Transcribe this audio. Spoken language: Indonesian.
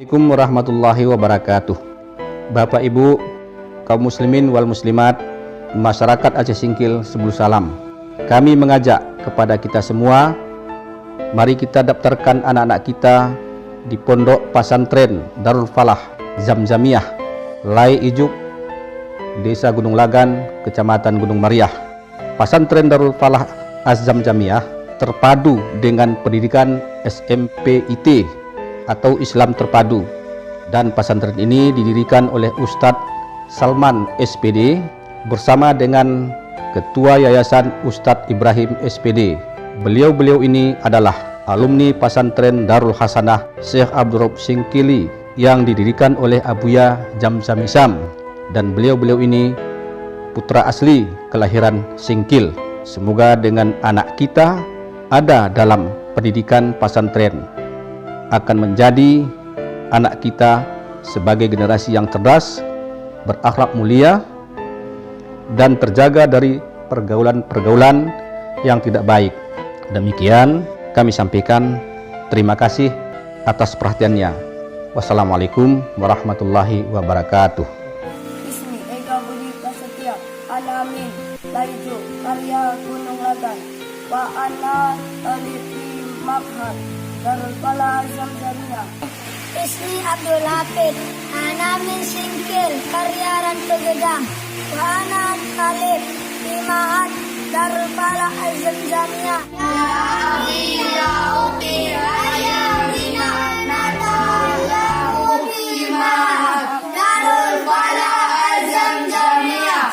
Assalamualaikum warahmatullahi wabarakatuh. Bapak Ibu, kaum muslimin wal muslimat, masyarakat Aceh Singkil, sebelum salam. Kami mengajak kepada kita semua, mari kita daftarkan anak-anak kita di Pondok Pasantren Darul Falah Zamzamiyah, Lai Ijuk, Desa Gunung Lagan, Kecamatan Gunung Mariah. Pasantren Darul Falah Az-Zamzamiyah terpadu dengan pendidikan SMPIT atau Islam terpadu, dan pesantren ini didirikan oleh Ustadz Salman SPD bersama dengan Ketua Yayasan Ustadz Ibrahim SPD. Beliau-beliau ini adalah alumni pesantren Darul Hasanah Syekh Abdurrahman Singkili yang didirikan oleh Abuya Zamzam Isam, dan beliau-beliau ini putra asli kelahiran Singkil. Semoga dengan anak kita ada dalam pendidikan pesantren akan menjadi anak kita sebagai generasi yang cerdas, berakhlak mulia, dan terjaga dari pergaulan-pergaulan yang tidak baik. Demikian kami sampaikan. Terima kasih atas perhatiannya. Wassalamualaikum warahmatullahi wabarakatuh. Ismi Ega Budi Prasetya, Anamin Laijo, Karya Gunung Lagan, wa ana talib di Makhad Darul Falah Zamzamiyah. Ismi Abdul Hafid, Anamin Singkil, Karya Rantu Gedang, wa ana talib di Makhad Darul Falah Zamzamiyah. Ya akhi ya uti ya bina natallahu fi Makhad Darul Falah Zamzamiyah.